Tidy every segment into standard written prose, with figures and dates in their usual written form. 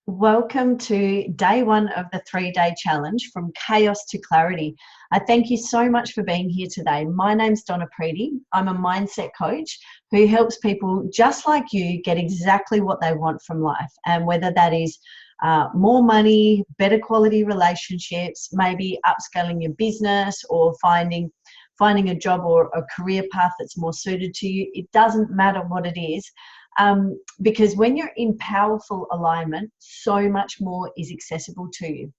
Welcome to day one of the 3-day challenge from chaos to clarity. I thank you so much for being here today. My name's Donna Preety. I'm a mindset coach who helps people just like you get exactly what they want from life. And whether that is more money, better quality relationships, maybe upscaling your business or finding a job or a career path that's more suited to you, it doesn't matter what it is. Because when you're in powerful alignment, so much more is accessible to you.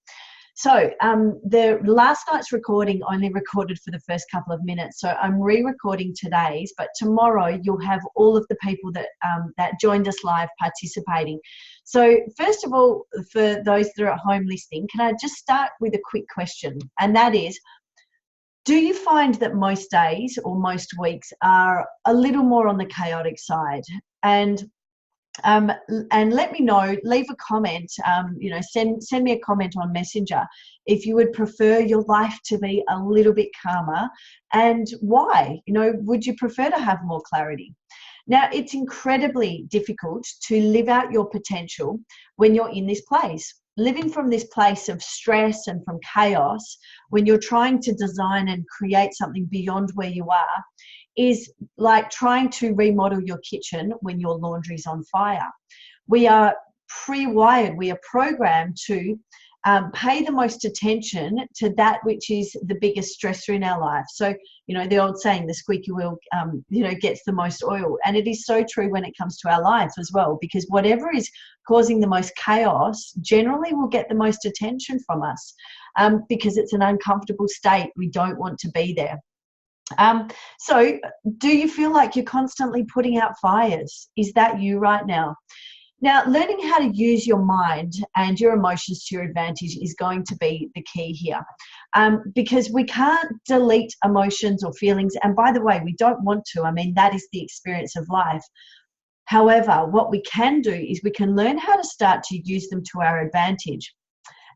So the last night's recording only recorded for the first couple of minutes, so I'm re-recording today's, but tomorrow you'll have all of the people that joined us live participating. So first of all, for those that are at home listening, can I just start with a quick question? And that is, do you find that most days or most weeks are a little more on the chaotic side? And let me know, leave a comment, send me a comment on Messenger if you would prefer your life to be a little bit calmer, and why. Would you prefer to have more clarity? Now, it's incredibly difficult to live out your potential when you're in this place. Living from this place of stress and from chaos, when you're trying to design and create something beyond where you are, is like trying to remodel your kitchen when your laundry's on fire. We are pre-wired, we are programmed to pay the most attention to that which is the biggest stressor in our life. So, the old saying, the squeaky wheel, gets the most oil. And it is so true when it comes to our lives as well, because whatever is causing the most chaos generally will get the most attention from us, because it's an uncomfortable state. We don't want to be there. So do you feel like you're constantly putting out fires? Is that you right now? Now, learning how to use your mind and your emotions to your advantage is going to be the key here, because we can't delete emotions or feelings. And by the way, we don't want to. I mean, that is the experience of life. However, what we can do is we can learn how to start to use them to our advantage.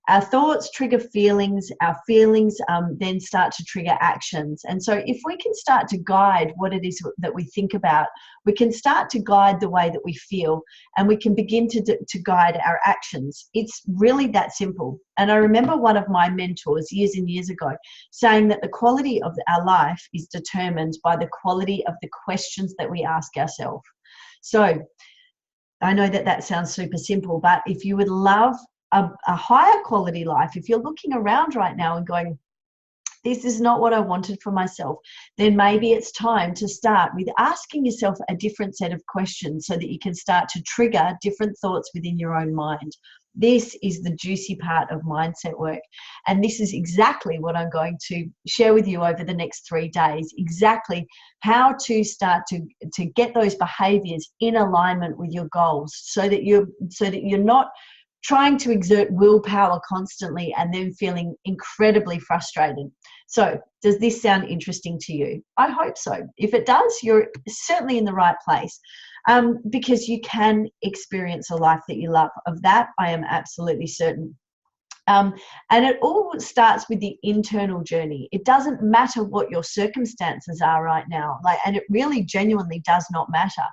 Our thoughts trigger feelings, our feelings then start to trigger actions. And so if we can start to guide what it is that we think about, we can start to guide the way that we feel, and we can begin to guide our actions. It's really that simple. And I remember one of my mentors years and years ago saying that the quality of our life is determined by the quality of the questions that we ask ourselves. So I know that sounds super simple, but if you would love a higher quality life, if you're looking around right now and going, this is not what I wanted for myself, then maybe it's time to start with asking yourself a different set of questions so that you can start to trigger different thoughts within your own mind. This is the juicy part of mindset work. And this is exactly what I'm going to share with you over the next 3 days, exactly how to start to get those behaviors in alignment with your goals, so that you're not trying to exert willpower constantly and then feeling incredibly frustrated. So does this sound interesting to you? I hope so. If it does, you're certainly in the right place, because you can experience a life that you love. Of that, I am absolutely certain. And it all starts with the internal journey. It doesn't matter what your circumstances are right now, and it really genuinely does not matter.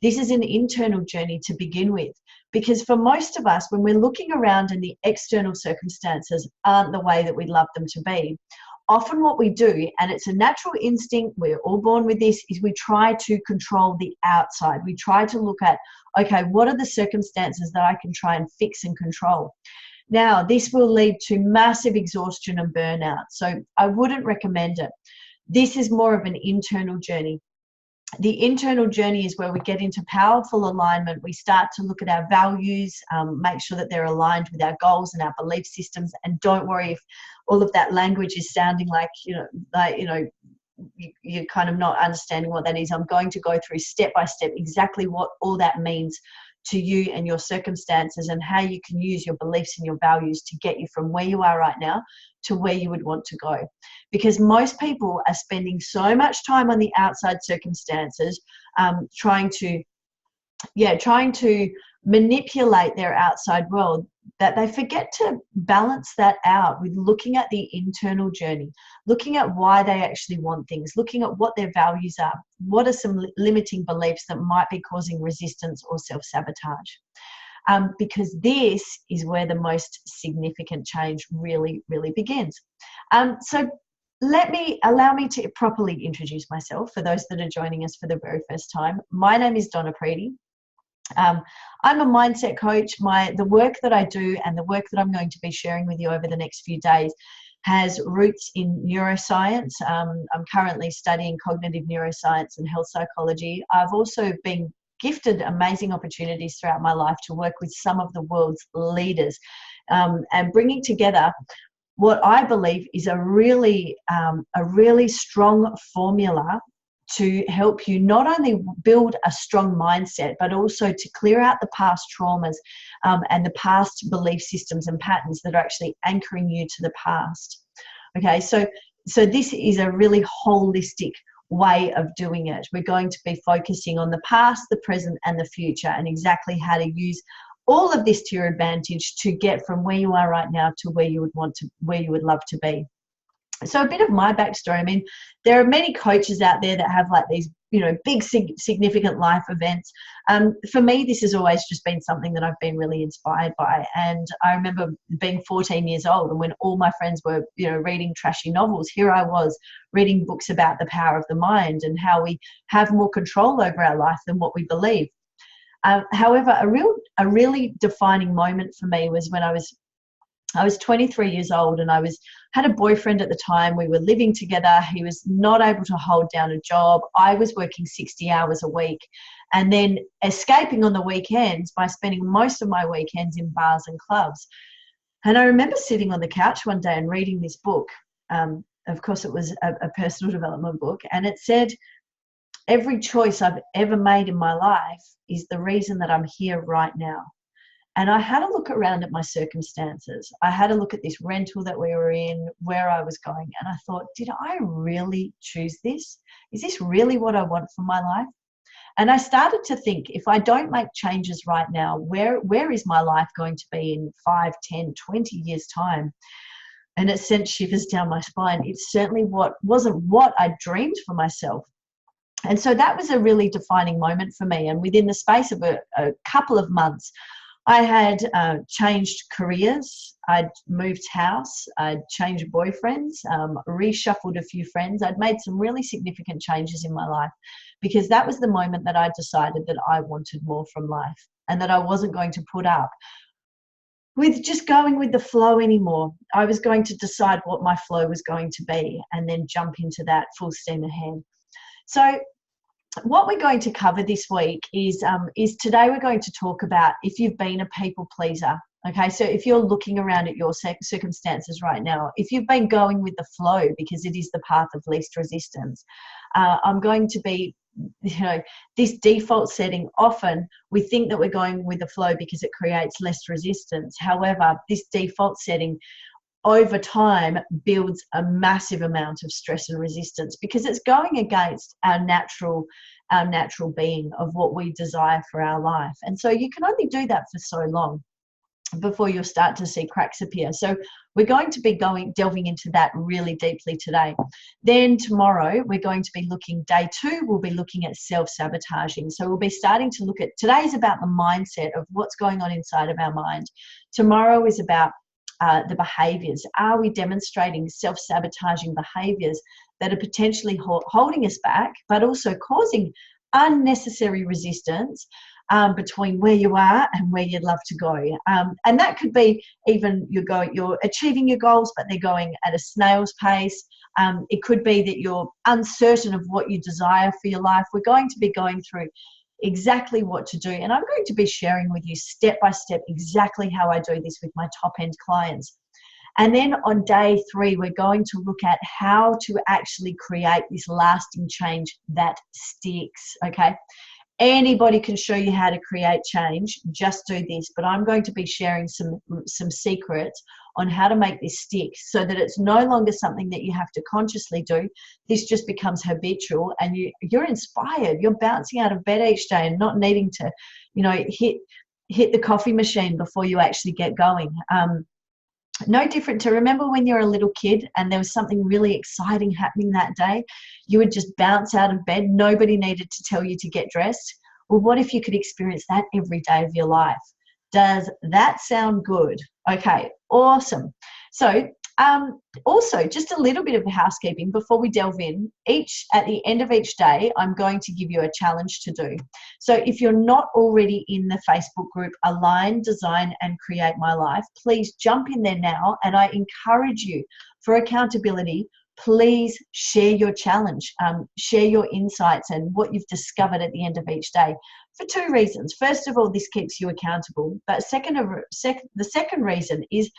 This is an internal journey to begin with, because for most of us, when we're looking around and the external circumstances aren't the way that we'd love them to be, often what we do, and it's a natural instinct, we're all born with this, is we try to control the outside. We try to look at, okay, what are the circumstances that I can try and fix and control? Now, this will lead to massive exhaustion and burnout, so I wouldn't recommend it. This is more of an internal journey. The internal journey is where we get into powerful alignment. We start to look at our values, make sure that they're aligned with our goals and our belief systems. And don't worry if all of that language is sounding like, you're kind of not understanding what that is. I'm going to go through step by step exactly what all that means to you and your circumstances, and how you can use your beliefs and your values to get you from where you are right now to where you would want to go. Because most people are spending so much time on the outside circumstances, trying to manipulate their outside world, that they forget to balance that out with looking at the internal journey, looking at why they actually want things, looking at what their values are, what are some limiting beliefs that might be causing resistance or self-sabotage. because this is where the most significant change really, really begins. So allow me to properly introduce myself for those that are joining us for the very first time. My name is Donna Preedy. I'm a mindset coach. The work that I do and the work that I'm going to be sharing with you over the next few days has roots in neuroscience. I'm currently studying cognitive neuroscience and health psychology. I've also been gifted amazing opportunities throughout my life to work with some of the world's leaders, and bringing together what I believe is a really strong formula to help you not only build a strong mindset, but also to clear out the past traumas and the past belief systems and patterns that are actually anchoring you to the past. Okay, so this is a really holistic way of doing it. We're going to be focusing on the past, the present, and the future, and exactly how to use all of this to your advantage to get from where you are right now to where you would love to be. So a bit of my backstory. I mean, there are many coaches out there that have like these, big significant life events. For me, this has always just been something that I've been really inspired by. And I remember being 14 years old, and when all my friends were, reading trashy novels, here I was reading books about the power of the mind and how we have more control over our life than what we believe. However, a really defining moment for me was when I was 23 years old, and I had a boyfriend at the time. We were living together. He was not able to hold down a job. I was working 60 hours a week and then escaping on the weekends by spending most of my weekends in bars and clubs. And I remember sitting on the couch one day and reading this book. Of course, it was a personal development book, and it said, every choice I've ever made in my life is the reason that I'm here right now. And I had a look around at my circumstances. I had a look at this rental that we were in, where I was going, and I thought, did I really choose this? Is this really what I want for my life? And I started to think, if I don't make changes right now, where is my life going to be in 5, 10, 20 years' time? And it sent shivers down my spine. It certainly wasn't what I dreamed for myself. And so that was a really defining moment for me. And within the space of a couple of months, I had changed careers, I'd moved house, I'd changed boyfriends, reshuffled a few friends. I'd made some really significant changes in my life, because that was the moment that I decided that I wanted more from life, and that I wasn't going to put up with just going with the flow anymore. I was going to decide what my flow was going to be and then jump into that full steam ahead. So what we're going to cover this week is today we're going to talk about if you've been a people pleaser. Okay, so if you're looking around at your circumstances right now, if you've been going with the flow because it is the path of least resistance, I'm going to be, this default setting, often we think that we're going with the flow because it creates less resistance. However, this default setting over time builds a massive amount of stress and resistance, because it's going against our natural being of what we desire for our life. And so you can only do that for so long before you'll start to see cracks appear. So we're going to be delving into that really deeply today. Then tomorrow we're going to be looking, day 2, we'll be looking at self-sabotaging. So we'll be starting to look at, today's about the mindset of what's going on inside of our mind. Tomorrow is about the behaviors. Are we demonstrating self-sabotaging behaviors that are potentially holding us back, but also causing unnecessary resistance between where you are and where you'd love to go? And that could be even you're achieving your goals, but they're going at a snail's pace. It could be that you're uncertain of what you desire for your life. We're going to be going through exactly what to do, and I'm going to be sharing with you step by step exactly how I do this with my top end clients. And then on day 3, we're going to look at how to actually create this lasting change that sticks. Okay, anybody can show you how to create change, just do this. But I'm going to be sharing some secrets on how to make this stick, so that it's no longer something that you have to consciously do. This just becomes habitual, and you're inspired. You're bouncing out of bed each day and not needing to, hit the coffee machine before you actually get going. No different to, remember when you're a little kid and there was something really exciting happening that day, you would just bounce out of bed. Nobody needed to tell you to get dressed. Well, what if you could experience that every day of your life? Does that sound good? Okay, awesome. So also, just a little bit of housekeeping before we delve in. At the end of each day, I'm going to give you a challenge to do. So if you're not already in the Facebook group Align, Design and Create My Life, please jump in there now, and I encourage you, for accountability, please share your challenge, share your insights and what you've discovered at the end of each day, for two reasons. First of all, this keeps you accountable, but the second reason is,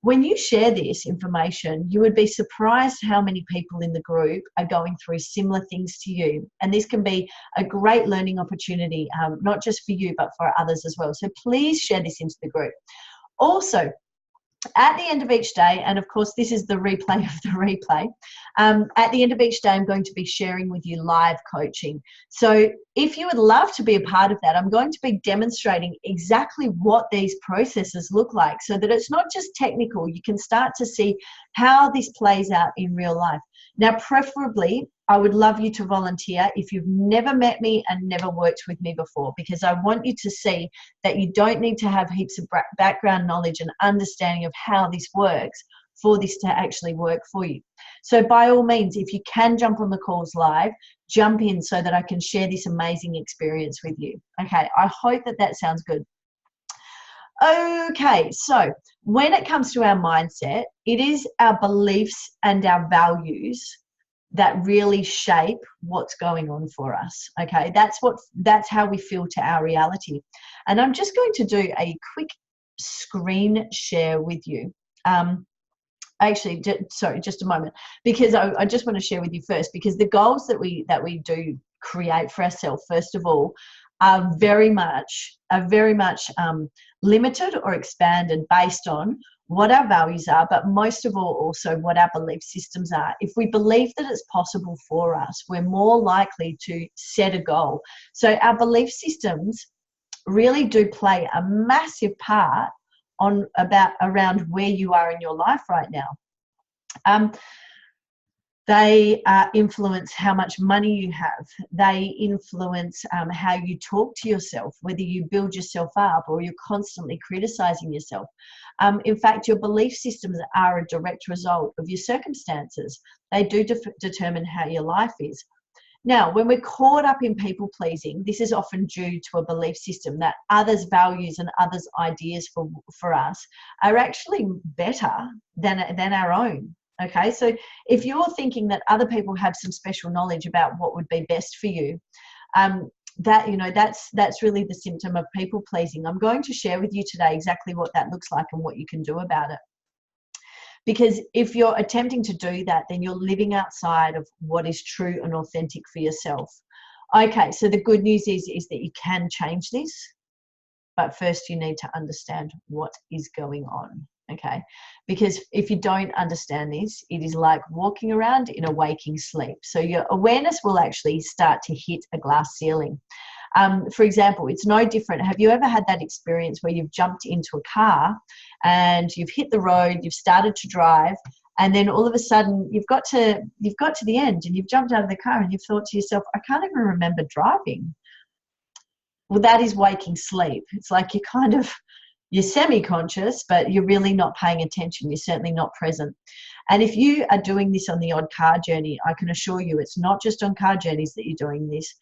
when you share this information, you would be surprised how many people in the group are going through similar things to you. And this can be a great learning opportunity, not just for you, but for others as well. So please share this into the group. Also, at the end of each day, and of course this is the replay of the replay, at the end of each day I'm going to be sharing with you live coaching. So if you would love to be a part of that, I'm going to be demonstrating exactly what these processes look like, so that it's not just technical. You can start to see how this plays out in real life. Now, preferably, I would love you to volunteer if you've never met me and never worked with me before, because I want you to see that you don't need to have heaps of background knowledge and understanding of how this works for this to actually work for you. So by all means, if you can jump on the calls live, jump in so that I can share this amazing experience with you. Okay, I hope that that sounds good. Okay, so when it comes to our mindset, it is our beliefs and our values that really shape what's going on for us. Okay, that's how we filter our reality. And I'm just going to do a quick screen share with you. Actually, sorry, just a moment, because I just want to share with you first, because the goals that we do create for ourselves, first of all, are very much limited or expanded based on what our values are, but most of all also what our belief systems are. If we believe that it's possible for us, we're more likely to set a goal. So our belief systems really do play a massive part around where you are in your life right now. They influence how much money you have. They influence how you talk to yourself, whether you build yourself up or you're constantly criticizing yourself. In fact, your belief systems are a direct result of your circumstances. They do determine how your life is. Now, when we're caught up in people pleasing, this is often due to a belief system that others' values and others' ideas for us are actually better than our own. Okay, so if you're thinking that other people have some special knowledge about what would be best for you, that's really the symptom of people pleasing. I'm going to share with you today exactly what that looks like and what you can do about it. Because if you're attempting to do that, then you're living outside of what is true and authentic for yourself. Okay, so the good news is that you can change this, but first you need to understand what is going on. Okay, because if you don't understand this, it is like walking around in a waking sleep. So your awareness will actually start to hit a glass ceiling. For example, it's no different. Have you ever had that experience where you've jumped into a car and you've hit the road, you've started to drive, and then all of a sudden you've got to the end and you've jumped out of the car and you've thought to yourself, I can't even remember driving. Well, that is waking sleep. It's like you're semi-conscious, but you're really not paying attention. You're certainly not present. And if you are doing this on the odd car journey, I can assure you it's not just on car journeys that you're doing this.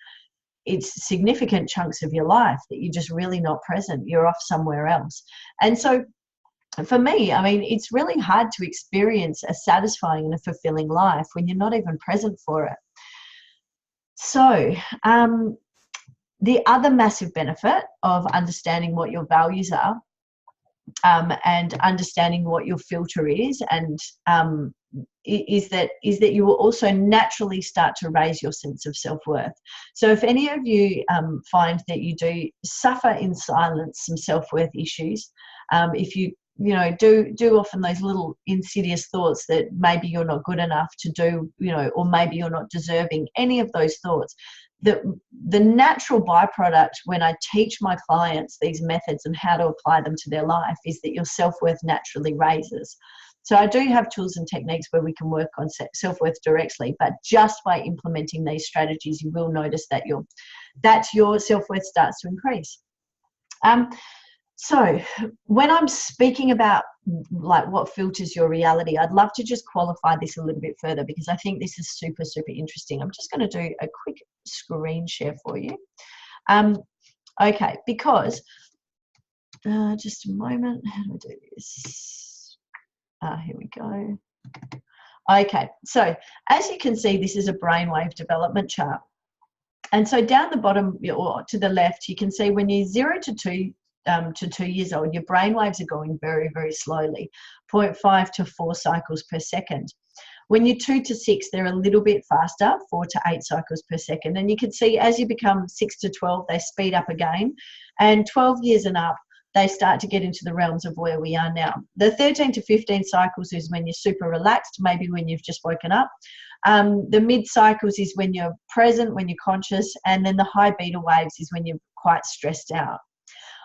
It's significant chunks of your life that you're just really not present. You're off somewhere else. And so for me, I mean, it's really hard to experience a satisfying and a fulfilling life when you're not even present for it. So, the other massive benefit of understanding what your values are and understanding what your filter is, and is that you will also naturally start to raise your sense of self-worth. So if any of you find that you do suffer in silence some self-worth issues, if you do often those little insidious thoughts that maybe you're not good enough to do, or maybe you're not deserving, any of those thoughts, the natural byproduct when I teach my clients these methods and how to apply them to their life is that your self-worth naturally raises. So I do have tools and techniques where we can work on self-worth directly, but just by implementing these strategies, you will notice that your self-worth starts to increase. So when I'm speaking about like what filters your reality, I'd love to just qualify this a little bit further, because I think this is super, super interesting. I'm just going to do a quick screen share for you. Okay, because just a moment, how do I do this? Here we go. Okay, so as you can see, this is a brainwave development chart. And so down the bottom or to the left, you can see when you're 0 to 2 years old, your brain waves are going very, very slowly, 0.5 to 4 cycles per second. When you're 2 to 6, they're a little bit faster, 4 to 8 cycles per second. And you can see as you become 6 to 12, they speed up again. And 12 years and up, they start to get into the realms of where we are now. The 13 to 15 cycles is when you're super relaxed, maybe when you've just woken up. The mid cycles is when you're present, when you're conscious, and then the high beta waves is when you're quite stressed out.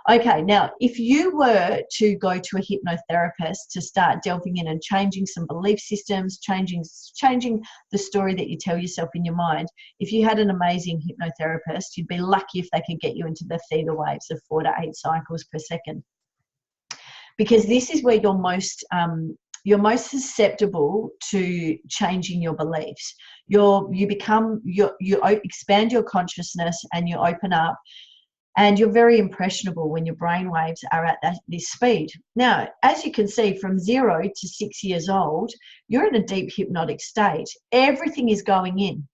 Okay, now if you were to go to a hypnotherapist to start delving in and changing some belief systems, changing the story that you tell yourself in your mind, if you had an amazing hypnotherapist, you'd be lucky if they could get you into the theta waves of 4 to 8 cycles per second. Because this is where you're most susceptible to changing your beliefs. You expand your consciousness and you open up, and you're very impressionable when your brain waves are at this speed. Now, as you can see, from 0 to 6 years old, you're in a deep hypnotic state. Everything is going in.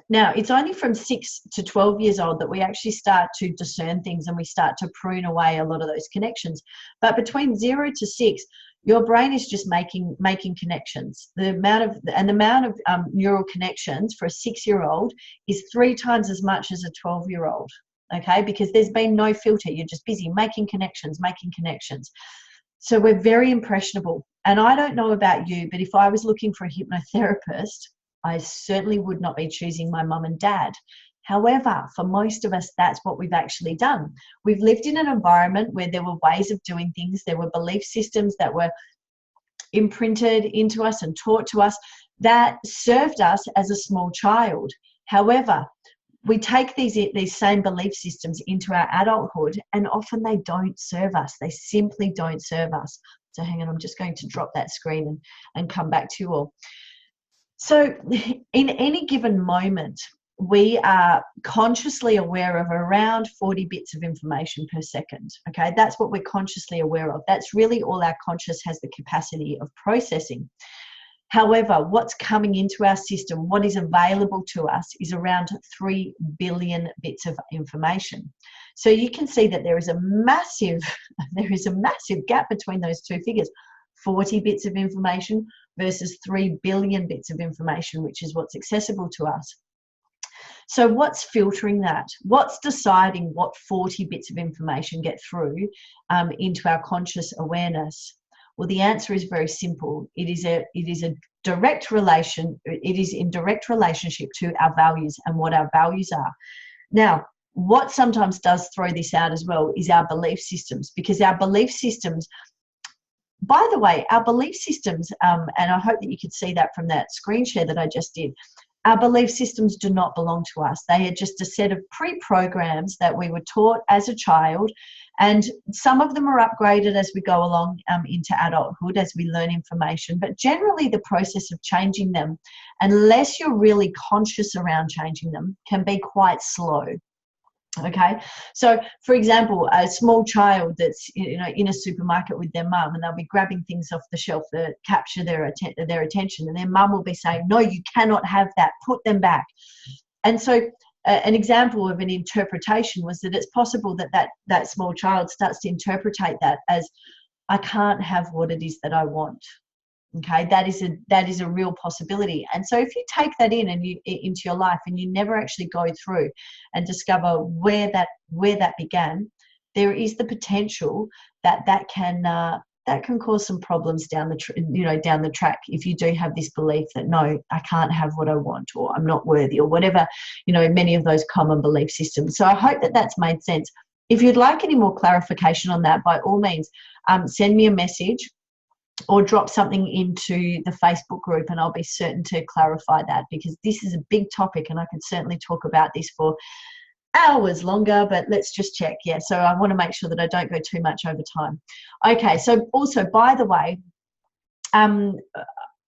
Now, it's only from 6 to 12 years old that we actually start to discern things and we start to prune away a lot of those connections. But between 0 to 6, your brain is just making connections. The amount of neural connections for a 6-year-old is 3 times as much as a 12-year-old. Okay, because there's been no filter. You're just busy making connections. So we're very impressionable. And I don't know about you, but if I was looking for a hypnotherapist, I certainly would not be choosing my mum and dad. However, for most of us, that's what we've actually done. We've lived in an environment where there were ways of doing things. There were belief systems that were imprinted into us and taught to us that served us as a small child. However, we take these same belief systems into our adulthood, and often they don't serve us. They simply don't serve us. So hang on, I'm just going to drop that screen and come back to you all. So in any given moment, we are consciously aware of around 40 bits of information per second. Okay, that's what we're consciously aware of. That's really all our conscious has the capacity of processing. However, what's coming into our system, what is available to us, is around 3 billion bits of information. So you can see that there is a massive gap between those two figures, 40 bits of information versus 3 billion bits of information, which is what's accessible to us. So what's filtering that? What's deciding what 40 bits of information get through into our conscious awareness? Well, the answer is very simple. It is in direct relationship to our values and what our values are. Now, what sometimes does throw this out as well is our belief systems, because our belief systems, by the way, our belief systems, and I hope that you could see that from that screen share that I just did, our belief systems do not belong to us. They are just a set of pre-programs that we were taught as a child, and some of them are upgraded as we go along into adulthood as we learn information. But generally the process of changing them, unless you're really conscious around changing them, can be quite slow. Okay, so for example, a small child that's in a supermarket with their mum, and they'll be grabbing things off the shelf that capture their attention, and their mum will be saying, "No, you cannot have that. Put them back." And so, an example of an interpretation was that it's possible that small child starts to interpretate that as, "I can't have what it is that I want." Okay, that is a real possibility. And so if you take that into your life and you never actually go through and discover where that began, there is the potential that can cause some problems down the track if you do have this belief that, no, I can't have what I want, or I'm not worthy, or whatever, many of those common belief systems. So I hope that that's made sense. If you'd like any more clarification on that, by all means, send me a message or drop something into the Facebook group, and I'll be certain to clarify that, because this is a big topic and I can certainly talk about this for hours longer, but let's just check. Yeah, so I want to make sure that I don't go too much over time. Okay, so also, by the way,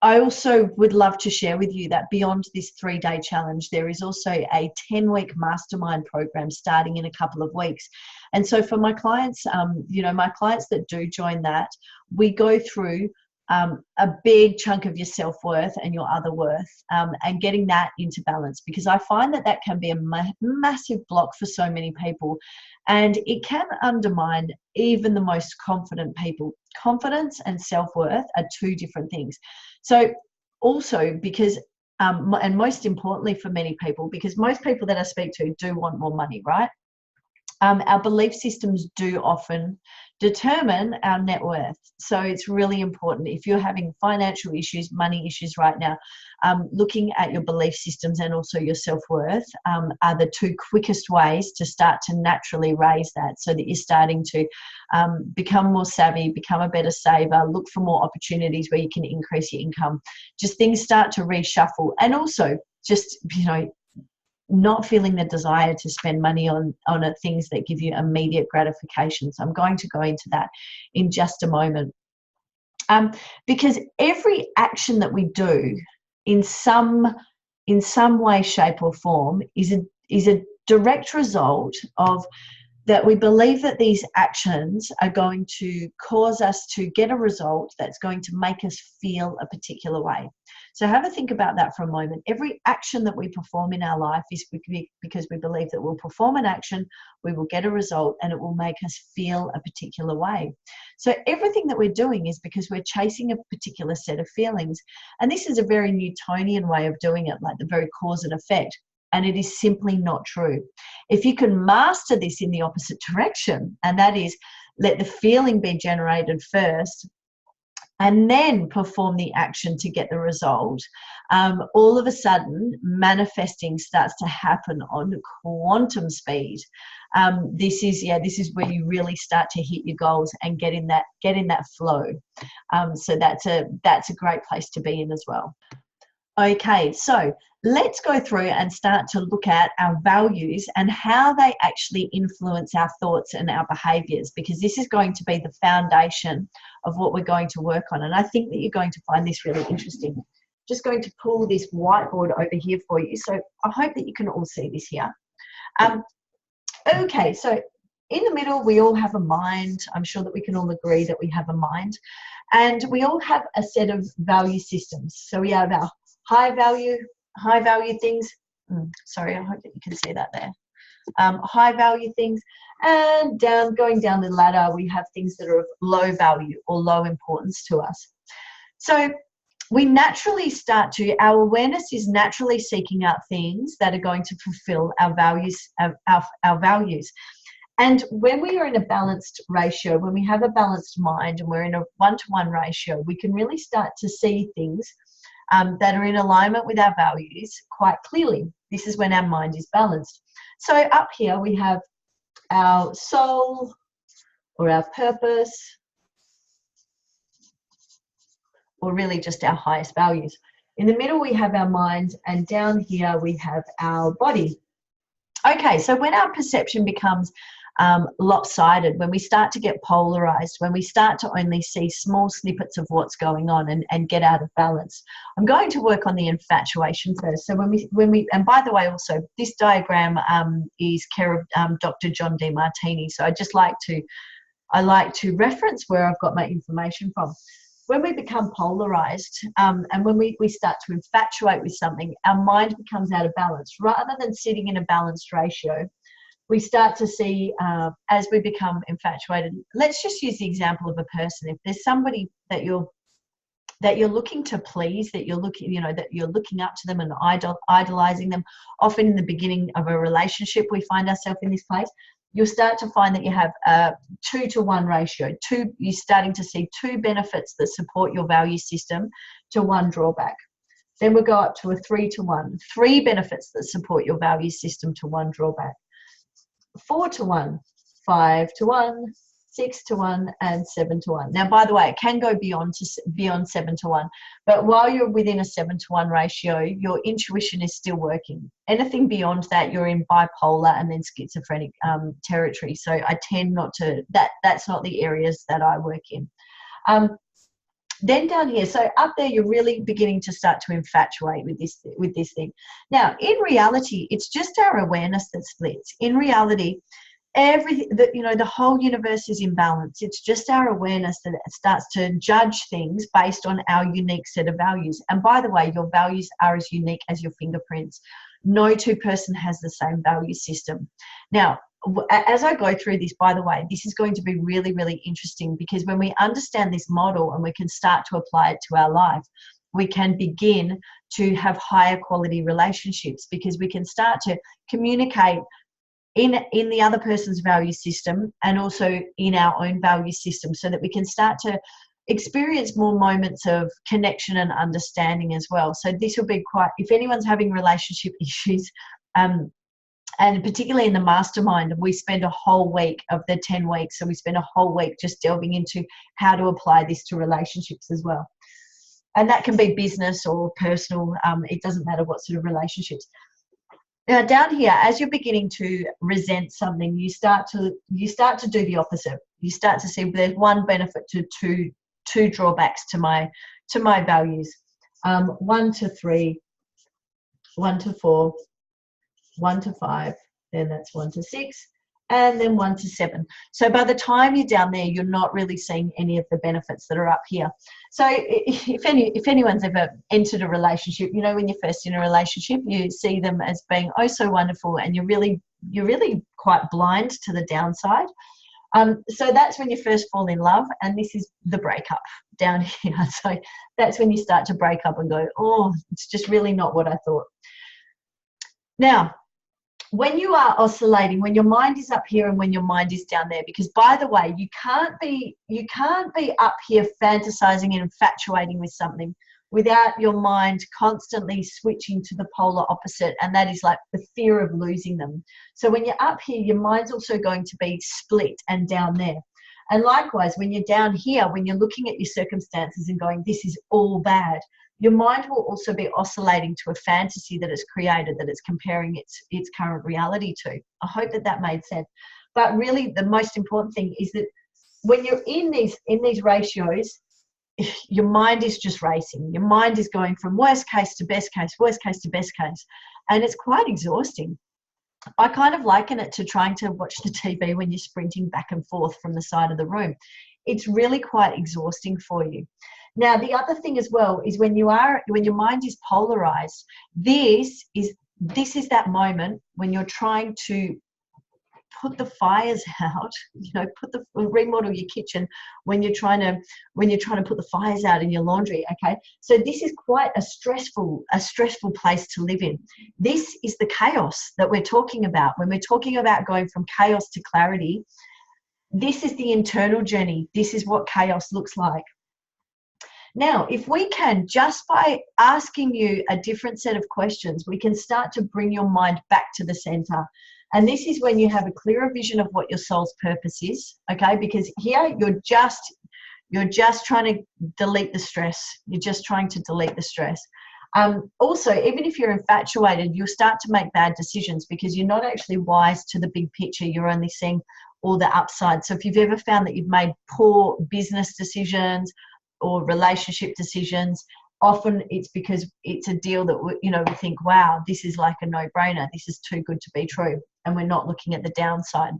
I also would love to share with you that beyond this 3-day challenge, there is also a 10-week mastermind program starting in a couple of weeks. And so for my clients, my clients that do join that, we go through a big chunk of your self-worth and your other worth, and getting that into balance, because I find that that can be a massive block for so many people, and it can undermine even the most confident people. Confidence and self-worth are two different things. So also because and most importantly for many people, because most people that I speak to do want more money, right? Our belief systems do often determine our net worth. So it's really important, if you're having financial issues, money issues right now, looking at your belief systems and also your self-worth are the two quickest ways to start to naturally raise that, so that you're starting to become more savvy, become a better saver, look for more opportunities where you can increase your income. Just things start to reshuffle. And also just, not feeling the desire to spend money on things that give you immediate gratification. So I'm going to go into that in just a moment. Because every action that we do in some way, shape or form is a direct result of that we believe that these actions are going to cause us to get a result that's going to make us feel a particular way. So have a think about that for a moment. Every action that we perform in our life is because we believe that we'll perform an action, we will get a result, and it will make us feel a particular way. So everything that we're doing is because we're chasing a particular set of feelings. And this is a very Newtonian way of doing it, like the very cause and effect. And it is simply not true. If you can master this in the opposite direction, and that is let the feeling be generated first and then perform the action to get the result, all of a sudden manifesting starts to happen on quantum speed. This is where you really start to hit your goals and get in that flow. So that's a great place to be in as well. Okay, so let's go through and start to look at our values and how they actually influence our thoughts and our behaviors, because this is going to be the foundation of what we're going to work on. And I think that you're going to find this really interesting. Just going to pull this whiteboard over here for you. So I hope that you can all see this here. Okay, so in the middle, we all have a mind. I'm sure that we can all agree that we have a mind. And we all have a set of value systems. So we have our high value things. Sorry, I hope that you can see that there. High value things, and going down the ladder, we have things that are of low value or low importance to us. So we naturally our awareness is naturally seeking out things that are going to fulfill our values, our values. And when we are in a balanced ratio, when we have a balanced mind and we're in a 1-to-1 ratio, we can really start to see things that are in alignment with our values quite clearly. This is when our mind is balanced. So up here we have our soul or our purpose, or really just our highest values. In the middle we have our mind, and down here we have our body. Okay, so when our perception becomes lopsided, when we start to get polarized, when we start to only see small snippets of what's going on and get out of balance, I'm going to work on the infatuation first. So when we and by the way, also this diagram is care of Dr. John Demartini. So I like to reference where I've got my information from. When we become polarized and when we start to infatuate with something, our mind becomes out of balance. Rather than sitting in a balanced ratio, we start to see as we become infatuated. Let's just use the example of a person. If there's somebody that you're looking to please, that you're looking up to them and idolizing them. Often in the beginning of a relationship, we find ourselves in this place. You'll start to find that you have a 2-to-1 ratio. You're starting to see 2 benefits that support your value system to 1 drawback. Then we'll go up to a 3-to-1. 3 benefits that support your value system to 1 drawback. 4-to-1, 5-to-1, 6 to 1, and 7 to 1. Now, by the way, it can go beyond 7 to 1, but while you're within a 7 to 1 ratio, your intuition is still working. Anything beyond that, you're in bipolar and then schizophrenic territory. So I tend not to, that's not the areas that I work in. Then down here, so up there, you're really beginning to start to infatuate with this thing. Now, in reality, it's just our awareness that splits. In reality, the whole universe is in balance. It's just our awareness that it starts to judge things based on our unique set of values. And by the way, your values are as unique as your fingerprints. No two person has the same value system. Now, as I go through this, by the way, this is going to be really, really interesting, because when we understand this model and we can start to apply it to our life, we can begin to have higher quality relationships, because we can start to communicate in the other person's value system and also in our own value system, so that we can start to experience more moments of connection and understanding as well. So this will be quite, if anyone's having relationship issues, and particularly in the mastermind, we spend a whole week of the 10 weeks. So we spend a whole week just delving into how to apply this to relationships as well. And that can be business or personal. It doesn't matter what sort of relationships. Now down here, as you're beginning to resent something, you start to do the opposite. You start to see there's one benefit to two drawbacks to my values. 1 to 3, 1 to 4, 1 to 5, then that's 1 to 6, and then 1 to 7. So by the time you're down there, you're not really seeing any of the benefits that are up here. So if anyone's ever entered a relationship, you know, when you're first in a relationship, you see them as being oh so wonderful, and you're really quite blind to the downside. So that's when you first fall in love, and this is the breakup down here. So that's when you start to break up and go, oh, it's just really not what I thought. Now, when you are oscillating, when your mind is up here and when your mind is down there, because by the way, you can't be up here fantasizing and infatuating with something without your mind constantly switching to the polar opposite, and that is like the fear of losing them. So when you're up here, your mind's also going to be split and down there. And likewise, when you're down here, when you're looking at your circumstances and going, this is all bad, your mind will also be oscillating to a fantasy that it's created, that it's comparing its current reality to. I hope that made sense. But really, the most important thing is that when you're in these ratios, your mind is just racing. Your mind is going from worst case to best case, worst case to best case. And it's quite exhausting. I kind of liken it to trying to watch the TV when you're sprinting back and forth from the side of the room. It's really quite exhausting for you. Now, the other thing as well is when your mind is polarized, this is that moment when you're trying to put the fires out, you know, remodel your kitchen when you're trying to put the fires out in your laundry. Okay, so this is quite a stressful place to live in. This is the chaos that we're talking about when we're talking about going from chaos to clarity. This is the internal journey. This is what chaos looks like. Now, if we can, just by asking you a different set of questions, we can start to bring your mind back to the center. And this is when you have a clearer vision of what your soul's purpose is, okay? Because here you're just trying to delete the stress. You're just trying to delete the stress. Also, even if you're infatuated, you'll start to make bad decisions because you're not actually wise to the big picture. You're only seeing all the upside. So if you've ever found that you've made poor business decisions or relationship decisions, often it's because it's a deal that we think, wow, this is like a no-brainer. This is too good to be true. And we're not looking at the downside.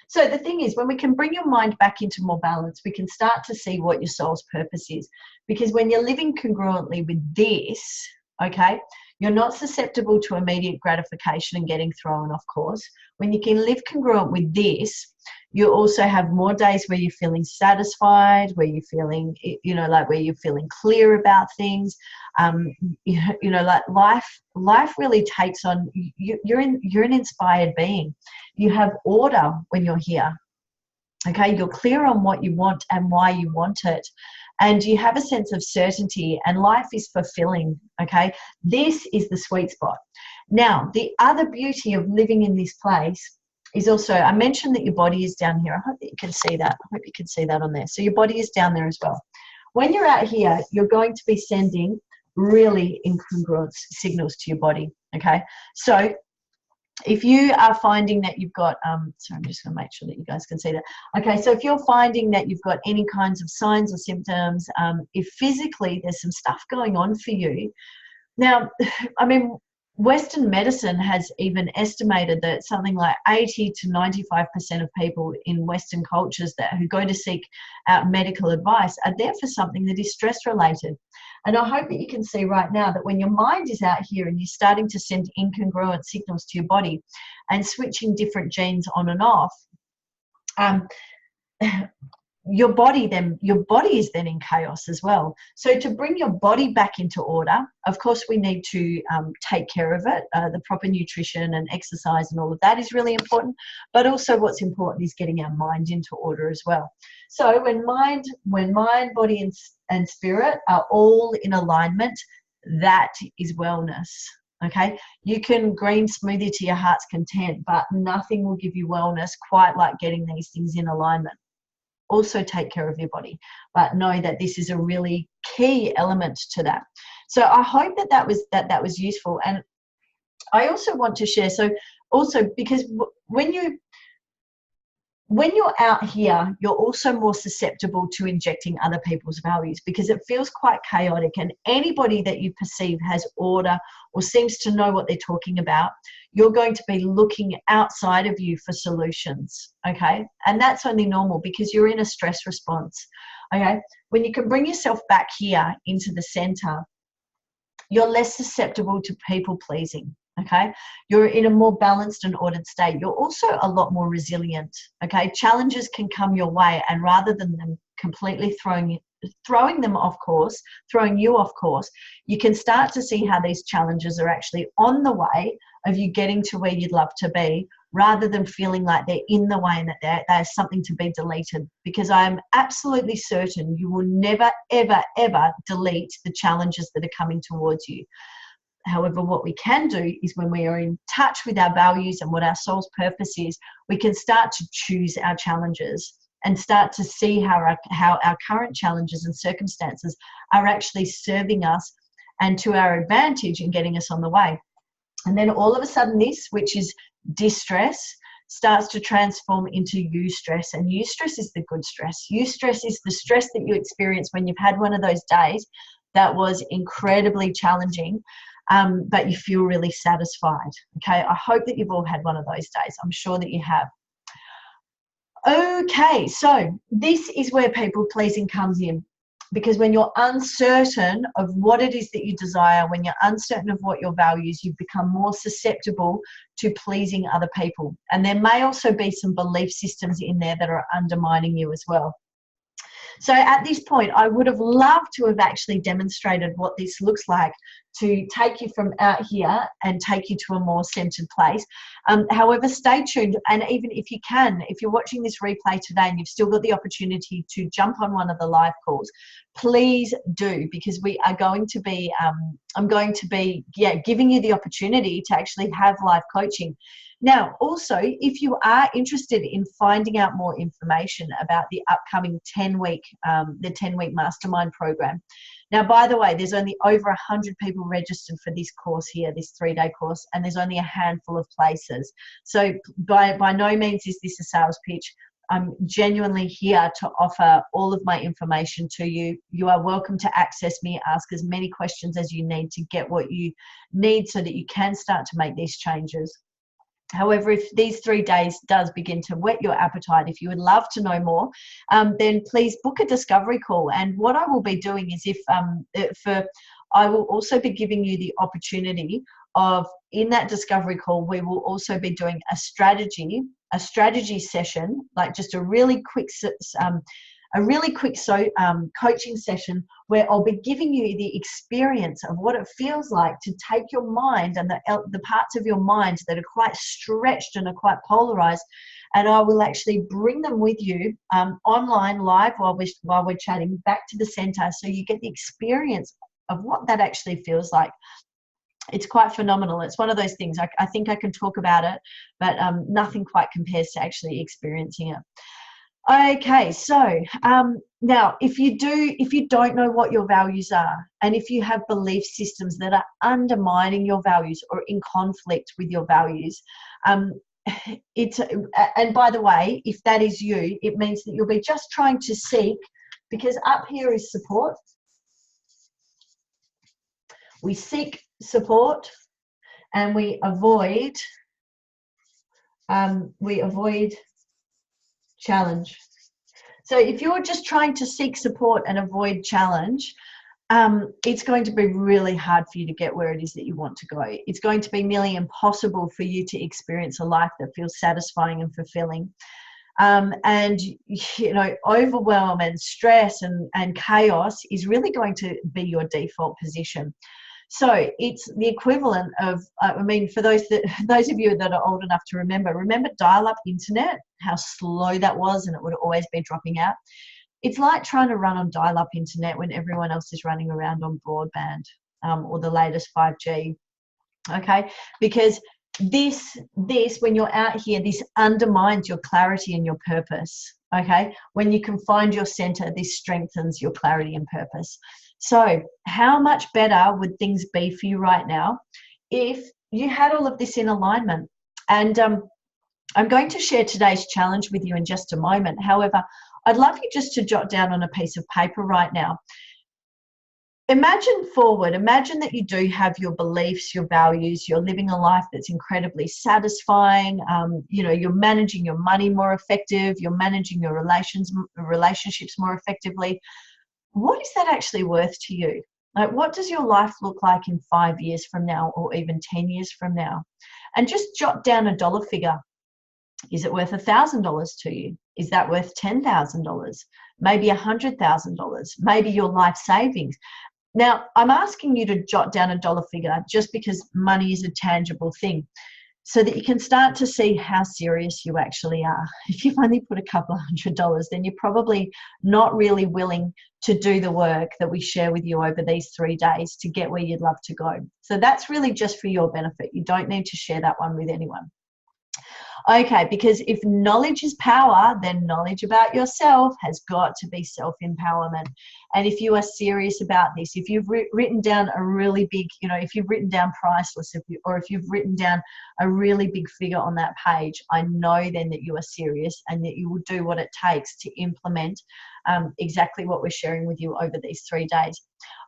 So the thing is, when we can bring your mind back into more balance, we can start to see what your soul's purpose is. Because when you're living congruently with this, okay, you're not susceptible to immediate gratification and getting thrown off course. When you can live congruent with this, you also have more days where you're feeling satisfied, where you're feeling, where you're feeling clear about things. Like life really takes on, you're an inspired being. You have order when you're here. Okay, you're clear on what you want and why you want it. And you have a sense of certainty, and life is fulfilling, okay? This is the sweet spot. Now, the other beauty of living in this place is also, I mentioned that your body is down here. I hope that you can see that. I hope you can see that on there. So your body is down there as well. When you're out here, you're going to be sending really incongruent signals to your body, okay? So if you are finding that you've got, sorry, I'm just going to make sure that you guys can see that. Okay, so if you're finding that you've got any kinds of signs or symptoms, if physically there's some stuff going on for you, now, I mean, Western medicine has even estimated that something like 80 to 95% of people in Western cultures who go to seek out medical advice are there for something that is stress related. And I hope that you can see right now that when your mind is out here and you're starting to send incongruent signals to your body and switching different genes on and off, your body is then in chaos as well. So to bring your body back into order, of course, we need to take care of it. The proper nutrition and exercise and all of that is really important. But also what's important is getting our mind into order as well. So when mind, body, and spirit are all in alignment, that is wellness. Okay, you can green smoothie to your heart's content, but nothing will give you wellness quite like getting these things in alignment. Also take care of your body, but know that this is a really key element to that. So I hope that was useful. And I also want to share, so also because when you're out here, you're also more susceptible to injecting other people's values because it feels quite chaotic, and anybody that you perceive has order or seems to know what they're talking about, you're going to be looking outside of you for solutions, okay? And that's only normal because you're in a stress response, okay? When you can bring yourself back here into the center, you're less susceptible to people pleasing. Okay, you're in a more balanced and ordered state. You're also a lot more resilient. Okay, challenges can come your way, and rather than them completely throwing them off course, throwing you off course, you can start to see how these challenges are actually on the way of you getting to where you'd love to be, rather than feeling like they're in the way and that there's something to be deleted. Because I am absolutely certain you will never, ever, ever delete the challenges that are coming towards you. However, what we can do is when we are in touch with our values and what our soul's purpose is, we can start to choose our challenges and start to see how our current challenges and circumstances are actually serving us and to our advantage in getting us on the way. And then all of a sudden this, which is distress, starts to transform into eustress. And eustress is the good stress. Eustress is the stress that you experience when you've had one of those days that was incredibly challenging, but you feel really satisfied. Okay, I hope that you've all had one of those days. I'm sure that you have. Okay, so this is where people pleasing comes in, because when you're uncertain of what it is that you desire, when you're uncertain of what your values, you become more susceptible to pleasing other people. And there may also be some belief systems in there that are undermining you as well. So at this point, I would have loved to have actually demonstrated what this looks like to take you from out here and take you to a more centered place. However, stay tuned. And even if you can, if you're watching this replay today and you've still got the opportunity to jump on one of the live calls, please do, because we are going to be, I'm going to be giving you the opportunity to actually have live coaching. Now, also, if you are interested in finding out more information about the upcoming 10-week mastermind program. Now, by the way, there's only over 100 people registered for this course here, this 3-day course, and there's only a handful of places. So by no means is this a sales pitch. I'm genuinely here to offer all of my information to you. You are welcome to access me, ask as many questions as you need to get what you need so that you can start to make these changes. However, if these 3 days does begin to whet your appetite, if you would love to know more, then please book a discovery call. And what I will be doing is I will also be giving you the opportunity of, in that discovery call, we will also be doing a strategy session, like just a really quick coaching session where I'll be giving you the experience of what it feels like to take your mind and the parts of your mind that are quite stretched and are quite polarized, and I will actually bring them with you online live while we're chatting back to the center, so you get the experience of what that actually feels like. It's quite phenomenal. It's one of those things. I think I can talk about it, but nothing quite compares to actually experiencing it. Okay, so now if you don't know what your values are, and if you have belief systems that are undermining your values or in conflict with your values, and by the way, if that is you, it means that you'll be just trying to seek, because up here is support. We seek support and we avoid challenge. So if you're just trying to seek support and avoid challenge, it's going to be really hard for you to get where it is that you want to go. It's going to be nearly impossible for you to experience a life that feels satisfying and fulfilling. And, you know, overwhelm and stress and chaos is really going to be your default position. So it's the equivalent of, I mean, for those of you that are old enough to remember dial-up internet, how slow that was, and it would always be dropping out. It's like trying to run on dial-up internet when everyone else is running around on broadband or the latest 5G. Okay, because this when you're out here, this undermines your clarity and your purpose. Okay, when you can find your center, this strengthens your clarity and purpose. So how much better would things be for you right now if you had all of this in alignment? And I'm going to share today's challenge with you in just a moment. However, I'd love you just to jot down on a piece of paper right now. Imagine that you do have your beliefs, your values, you're living a life that's incredibly satisfying, you know, you're managing your money more effective, you're managing your relationships more effectively. What is that actually worth to you? Like, what does your life look like in 5 years from now, or even 10 years from now? And just jot down a dollar figure. Is it worth $1,000 to you? Is that worth $10,000? Maybe $100,000? Maybe your life savings? Now, I'm asking you to jot down a dollar figure just because money is a tangible thing, so that you can start to see how serious you actually are. If you've only put a couple of $100, then you're probably not really willing to do the work that we share with you over these 3 days to get where you'd love to go. So that's really just for your benefit. You don't need to share that one with anyone. Okay, because if knowledge is power, then knowledge about yourself has got to be self-empowerment. And if you are serious about this, if you've written down a really big, you know, if you've written down priceless, or if you've written down a really big figure on that page, I know then that you are serious and that you will do what it takes to implement exactly what we're sharing with you over these 3 days.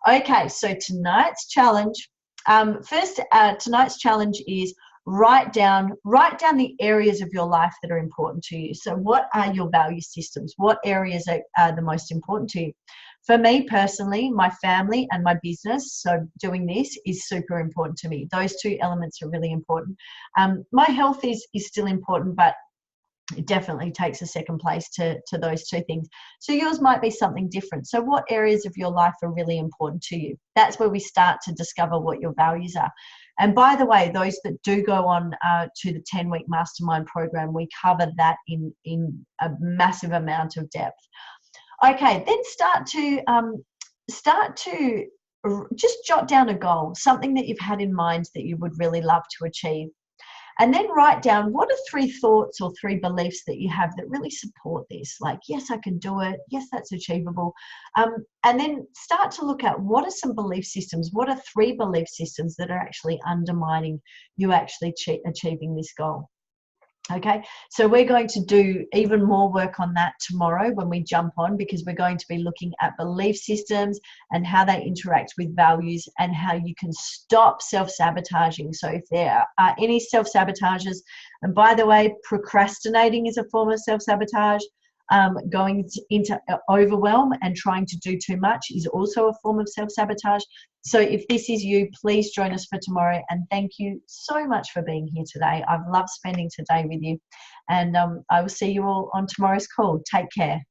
Okay, so tonight's challenge, tonight's challenge is write down the areas of your life that are important to you. So what are your value systems? What areas are the most important to you? For me personally, my family and my business, so doing this is super important to me. Those two elements are really important. My health is still important, but it definitely takes a second place to those two things. So yours might be something different. So what areas of your life are really important to you? That's where we start to discover what your values are. And by the way, those that do go on to the 10-week mastermind program, we cover that in a massive amount of depth. Okay, then start to just jot down a goal, something that you've had in mind that you would really love to achieve. And then write down, what are 3 thoughts or 3 beliefs that you have that really support this? Like, yes, I can do it. Yes, that's achievable. And then start to look at, what are some belief systems? What are 3 belief systems that are actually undermining you actually achieving this goal? Okay, so we're going to do even more work on that tomorrow when we jump on, because we're going to be looking at belief systems and how they interact with values and how you can stop self-sabotaging. So if there are any self-sabotages, and by the way, procrastinating is a form of self-sabotage. Going into overwhelm and trying to do too much is also a form of self-sabotage. So if this is you, please join us for tomorrow. And thank you so much for being here today. I've loved spending today with you. And I will see you all on tomorrow's call. Take care.